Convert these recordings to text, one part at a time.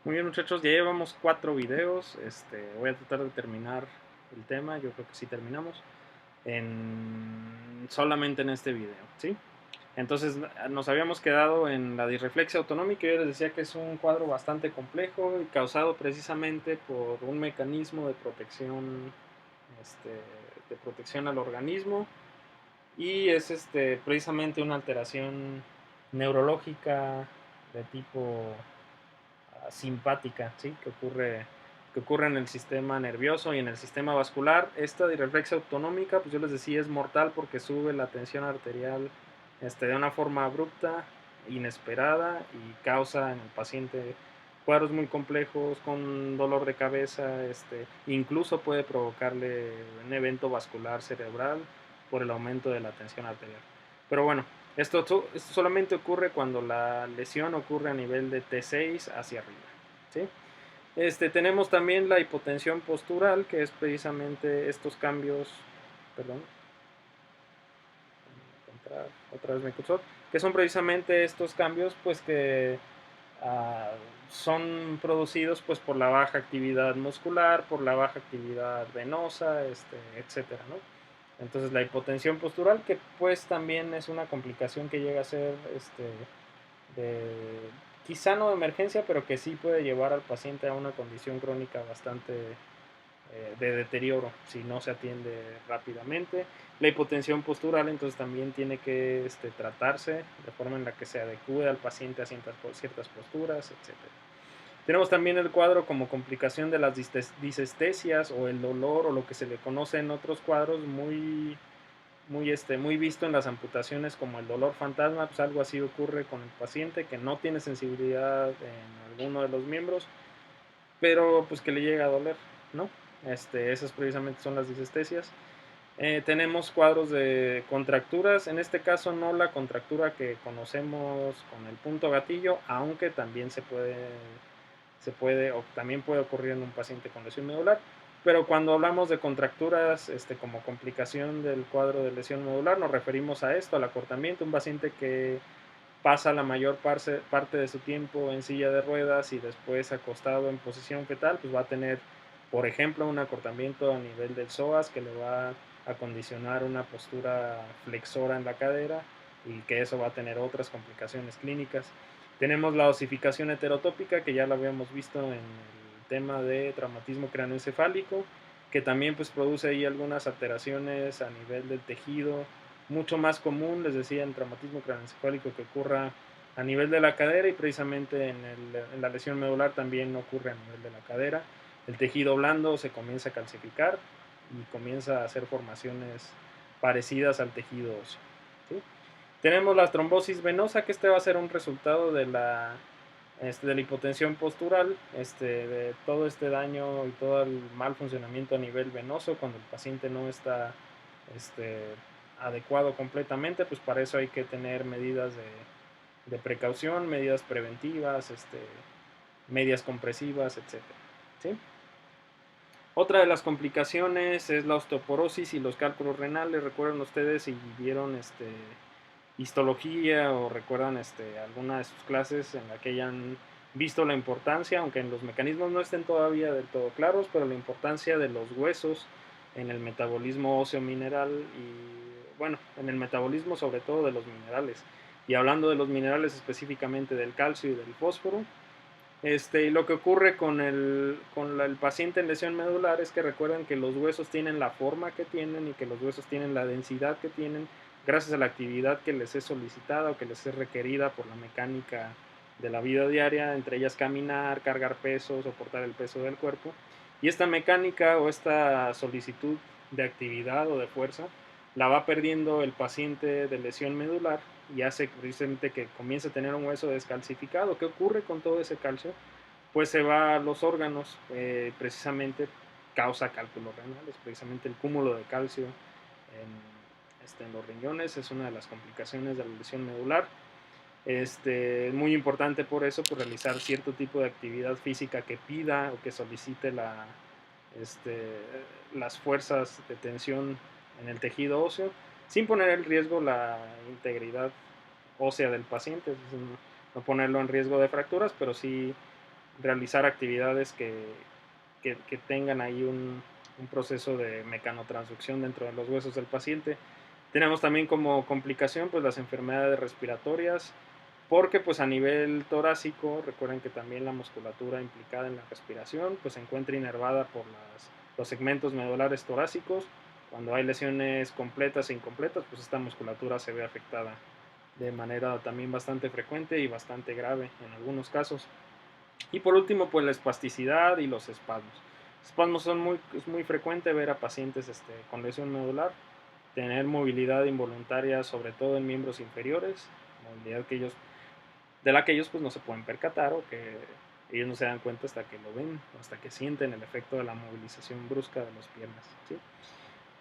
Muy bien, muchachos, ya llevamos 4 videos. Voy a tratar de terminar el tema. Yo creo que sí terminamos solamente en este video, ¿sí? Entonces nos habíamos quedado en la disreflexia autonómica. Yo les decía que es un cuadro bastante complejo y causado precisamente por un mecanismo este, de protección al organismo, y es precisamente una alteración neurológica de tipo simpática, ¿sí? Que ocurre en el sistema nervioso y en el sistema vascular. Esta disreflexia autonómica, pues yo les decía, es mortal porque sube la tensión arterial de una forma abrupta, inesperada, y causa en el paciente cuadros muy complejos con dolor de cabeza. Incluso puede provocarle un evento vascular cerebral por el aumento de la tensión arterial. Pero bueno, esto solamente ocurre cuando la lesión ocurre a nivel de T6 hacia arriba, ¿sí? Tenemos también la hipotensión postural, que es precisamente estos cambios, perdón, encontrar otra vez Microsoft, que son precisamente estos cambios, pues que uh, son producidos pues por la baja actividad muscular, por la baja actividad venosa, etcétera, ¿no? Entonces la hipotensión postural, que pues también es una complicación que llega a ser de, quizá no de emergencia, pero que sí puede llevar al paciente a una condición crónica bastante de deterioro si no se atiende rápidamente. La hipotensión postural entonces también tiene que tratarse de forma en la que se adecue al paciente a ciertas posturas, etcétera. Tenemos también el cuadro como complicación de las disestesias o el dolor, o lo que se le conoce en otros cuadros muy visto en las amputaciones como el dolor fantasma. Pues algo así ocurre con el paciente que no tiene sensibilidad en alguno de los miembros, pero pues que le llega a doler, ¿no? Esas precisamente son las disestesias. Tenemos cuadros de contracturas, en este caso no la contractura que conocemos con el punto gatillo, aunque también o también puede ocurrir en un paciente con lesión medular. Pero cuando hablamos de contracturas como complicación del cuadro de lesión medular, nos referimos a esto, al acortamiento. Un paciente que pasa la mayor parte de su tiempo en silla de ruedas y después acostado en posición fetal, pues va a tener, por ejemplo, un acortamiento a nivel del psoas que le va a condicionar una postura flexora en la cadera, y que eso va a tener otras complicaciones clínicas. Tenemos la osificación heterotópica, que ya lo habíamos visto en el tema de traumatismo craneoencefálico, que también pues produce ahí algunas alteraciones a nivel del tejido. Mucho más común, les decía, en traumatismo craneoencefálico, que ocurra a nivel de la cadera, y precisamente en la lesión medular también ocurre a nivel de la cadera. El tejido blando se comienza a calcificar y comienza a hacer formaciones parecidas al tejido óseo, ¿sí? Tenemos la trombosis venosa, que va a ser un resultado de la hipotensión postural, de todo este daño y todo el mal funcionamiento a nivel venoso cuando el paciente no está este, adecuado completamente. Pues para eso hay que tener medidas de precaución, medidas preventivas, medias compresivas, etcétera, ¿sí? Otra de las complicaciones es la osteoporosis y los cálculos renales. Recuerdan ustedes, si vieron histología, o recuerdan alguna de sus clases en la que hayan visto la importancia, aunque en los mecanismos no estén todavía del todo claros, pero la importancia de los huesos en el metabolismo óseo mineral, y bueno, en el metabolismo sobre todo de los minerales. Y hablando de los minerales, específicamente del calcio y del fósforo. Y lo que ocurre con el paciente en lesión medular es que recuerden que los huesos tienen la forma que tienen, y que los huesos tienen la densidad que tienen gracias a la actividad que les es solicitada o que les es requerida por la mecánica de la vida diaria, entre ellas caminar, cargar pesos, soportar el peso del cuerpo. Y esta mecánica o esta solicitud de actividad o de fuerza la va perdiendo el paciente de lesión medular, y hace precisamente que comience a tener un hueso descalcificado. ¿Qué ocurre con todo ese calcio? Pues se va a los órganos, precisamente causa cálculos renales. Precisamente el cúmulo de calcio en los riñones es una de las complicaciones de la lesión medular. Es muy importante por eso, pues, realizar cierto tipo de actividad física que pida o que solicite este, las fuerzas de tensión en el tejido óseo, sin poner en riesgo la integridad ósea del paciente. Es decir, no ponerlo en riesgo de fracturas, pero sí realizar actividades que tengan ahí un proceso de mecanotransducción dentro de los huesos del paciente. Tenemos también como complicación pues las enfermedades respiratorias, porque pues a nivel torácico, recuerden que también la musculatura implicada en la respiración pues se encuentra inervada por los segmentos medulares torácicos. Cuando hay lesiones completas e incompletas, pues esta musculatura se ve afectada de manera también bastante frecuente y bastante grave en algunos casos. Y por último, pues la espasticidad y los espasmos. Espasmos es muy frecuente ver a pacientes con lesión medular tener movilidad involuntaria, sobre todo en miembros inferiores, movilidad de la que ellos pues no se pueden percatar o que ellos no se dan cuenta hasta que lo ven, hasta que sienten el efecto de la movilización brusca de las piernas, ¿sí?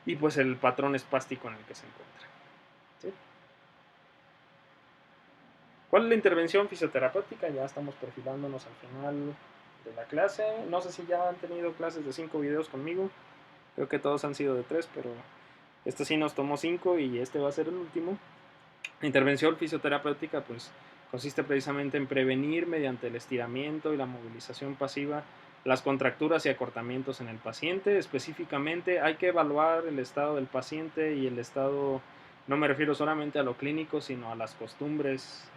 Y pues el patrón espástico en el que se encuentra, ¿sí? ¿Cuál es la intervención fisioterapéutica? Ya estamos perfilándonos al final de la clase. No sé si ya han tenido clases de 5 videos conmigo. Creo que todos han sido de 3, pero este sí nos tomó 5 y este va a ser el último. La intervención fisioterapéutica pues consiste precisamente en prevenir mediante el estiramiento y la movilización pasiva las contracturas y acortamientos en el paciente. Específicamente hay que evaluar el estado del paciente y el estado, no me refiero solamente a lo clínico, sino a las costumbres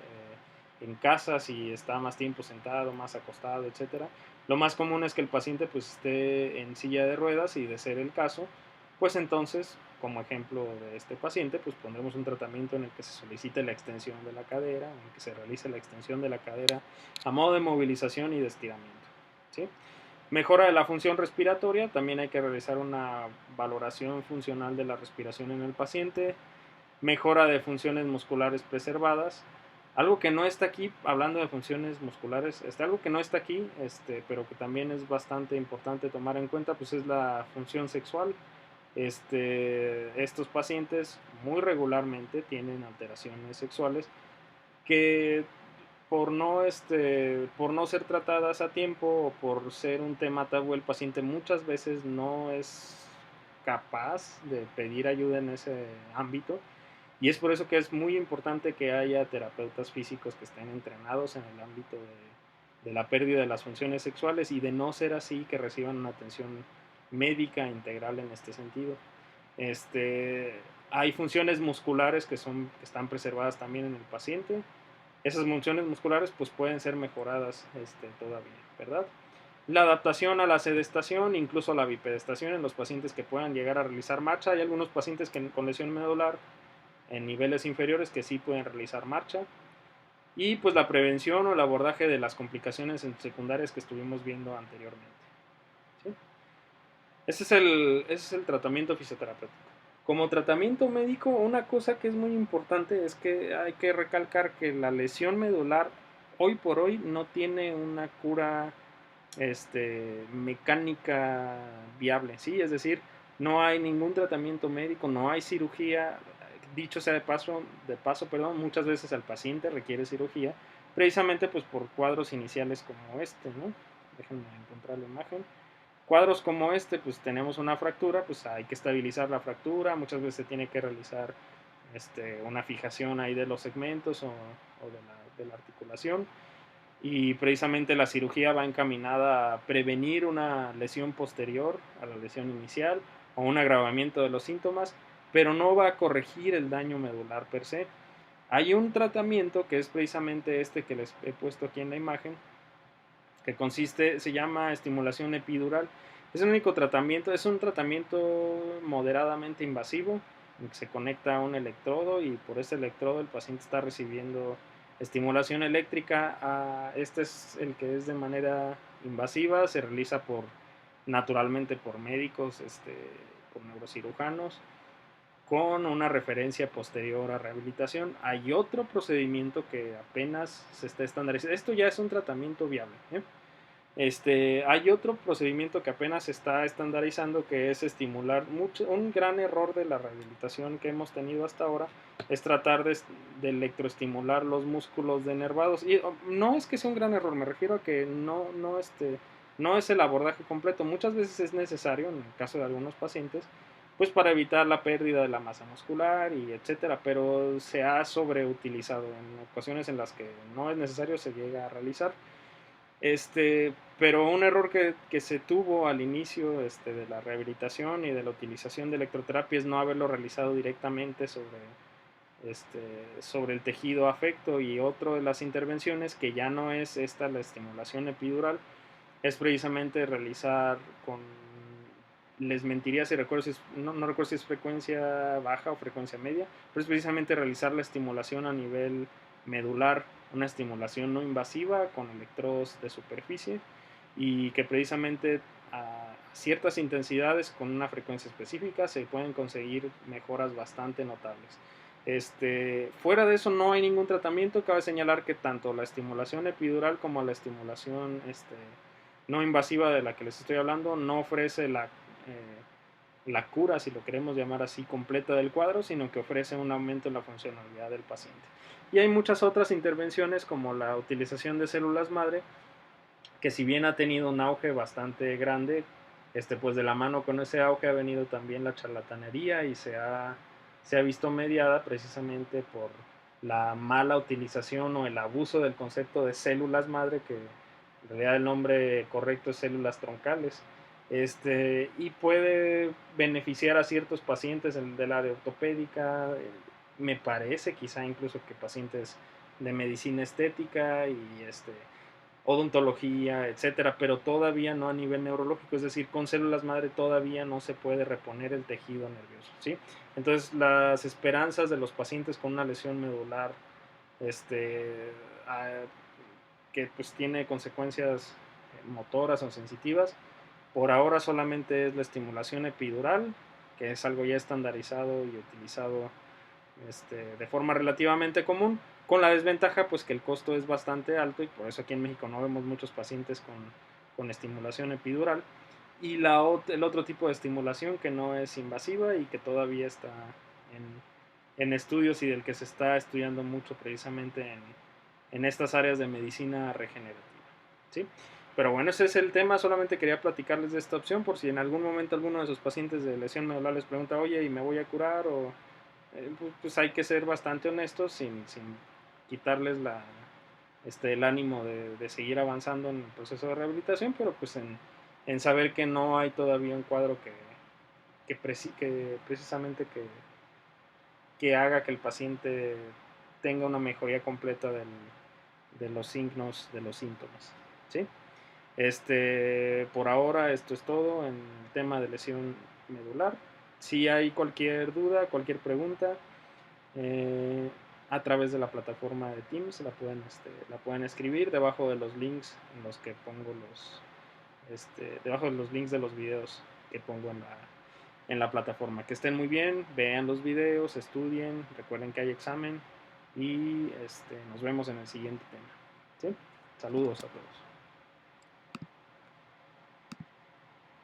en casa, si está más tiempo sentado, más acostado, etcétera. Lo más común es que el paciente pues esté en silla de ruedas y de ser el caso, pues entonces, como ejemplo de este paciente, pues pondremos un tratamiento en el que se solicite la extensión de la cadera, en el que se realice la extensión de la cadera a modo de movilización y de estiramiento, ¿sí? Mejora de la función respiratoria, también hay que realizar una valoración funcional de la respiración en el paciente. Mejora de funciones musculares preservadas. Algo que no está aquí, hablando de funciones musculares, algo que no está aquí, pero que también es bastante importante tomar en cuenta, pues es la función sexual. Estos pacientes muy regularmente tienen alteraciones sexuales que por no ser tratadas a tiempo o por ser un tema tabú, el paciente muchas veces no es capaz de pedir ayuda en ese ámbito. Y es por eso que es muy importante que haya terapeutas físicos que estén entrenados en el ámbito de la pérdida de las funciones sexuales y de no ser así, que reciban una atención médica integral en este sentido. Hay funciones musculares que están preservadas también en el paciente. Esas funciones musculares pues pueden ser mejoradas todavía, ¿verdad? La adaptación a la sedestación, incluso la bipedestación en los pacientes que puedan llegar a realizar marcha. Hay algunos pacientes con lesión medular en niveles inferiores que sí pueden realizar marcha. Y pues la prevención o el abordaje de las complicaciones secundarias que estuvimos viendo anteriormente, ¿sí? Ese es el tratamiento fisioterapéutico. Como tratamiento médico, una cosa que es muy importante es que hay que recalcar que la lesión medular hoy por hoy no tiene una cura mecánica viable, ¿sí? Es decir, no hay ningún tratamiento médico, no hay cirugía. Dicho sea de paso, perdón, muchas veces al paciente requiere cirugía, precisamente pues por cuadros iniciales como ¿no? Déjenme encontrar la imagen. Cuadros como pues tenemos una fractura, pues hay que estabilizar la fractura, muchas veces se tiene que realizar una fijación ahí de los segmentos o de la articulación, y precisamente la cirugía va encaminada a prevenir una lesión posterior a la lesión inicial o un agravamiento de los síntomas, pero no va a corregir el daño medular per se. Hay un tratamiento que es precisamente este que les he puesto aquí en la imagen, que se llama estimulación epidural. Es el único tratamiento, es un tratamiento moderadamente invasivo, en que se conecta a un electrodo y por ese electrodo el paciente está recibiendo estimulación eléctrica. Este es el que es de manera invasiva, se realiza naturalmente por médicos, por neurocirujanos, con una referencia posterior a rehabilitación. Hay otro procedimiento que apenas se está estandarizando. Esto ya es un tratamiento viable, ¿eh? Hay otro procedimiento que apenas se está estandarizando, que es estimular un gran error de la rehabilitación que hemos tenido hasta ahora es tratar de electroestimular los músculos denervados, y no es que sea un gran error, me refiero a que no es el abordaje completo. Muchas veces es necesario, en el caso de algunos pacientes, pues para evitar la pérdida de la masa muscular y etcétera, pero se ha sobreutilizado en ocasiones en las que no es necesario, se llega a realizar. Pero un error que se tuvo al inicio de la rehabilitación y de la utilización de electroterapia es no haberlo realizado directamente sobre el tejido afecto. Y otro de las intervenciones, que ya no es esta la estimulación epidural, es precisamente realizar con, les mentiría si recuerdo, no recuerdo si es frecuencia baja o frecuencia media, pero es precisamente realizar la estimulación a nivel medular, una estimulación no invasiva con electrodos de superficie, y que precisamente a ciertas intensidades con una frecuencia específica se pueden conseguir mejoras bastante notables. Fuera de eso no hay ningún tratamiento. Cabe señalar que tanto la estimulación epidural como la estimulación no invasiva de la que les estoy hablando no ofrece la cura, si lo queremos llamar así, completa del cuadro, sino que ofrece un aumento en la funcionalidad del paciente. Y hay muchas otras intervenciones, como la utilización de células madre, que si bien ha tenido un auge bastante grande, pues de la mano con ese auge ha venido también la charlatanería, y se ha visto mediada precisamente por la mala utilización o el abuso del concepto de células madre, que en realidad el nombre correcto es células troncales. Y puede beneficiar a ciertos pacientes del área ortopédica, me parece, quizá incluso que pacientes de medicina estética y odontología, etcétera, pero todavía no a nivel neurológico. Es decir, con células madre todavía no se puede reponer el tejido nervioso, ¿sí? Entonces, las esperanzas de los pacientes con una lesión medular, a, que pues tiene consecuencias motoras o sensitivas, por ahora solamente es la estimulación epidural, que es algo ya estandarizado y utilizado de forma relativamente común, con la desventaja pues que el costo es bastante alto, y por eso aquí en México no vemos muchos pacientes con estimulación epidural. Y el otro tipo de estimulación, que no es invasiva y que todavía está en estudios, y del que se está estudiando mucho precisamente en estas áreas de medicina regenerativa, ¿sí? Pero bueno, ese es el tema. Solamente quería platicarles de esta opción por si en algún momento alguno de sus pacientes de lesión medular les pregunta, oye, ¿y me voy a curar? O pues hay que ser bastante honestos sin quitarles el ánimo de seguir avanzando en el proceso de rehabilitación, pero pues en saber que no hay todavía un cuadro que precisamente que haga que el paciente tenga una mejoría completa de los signos, de los síntomas, ¿sí? Por ahora esto es todo en el tema de lesión medular. Si hay cualquier duda, cualquier pregunta, eh, a través de la plataforma de Teams la pueden escribir debajo de los links en los que pongo debajo de los links de los videos que pongo en la plataforma. Que estén muy bien, vean los videos, estudien, recuerden que hay examen, y nos vemos en el siguiente tema, ¿sí? Saludos a todos.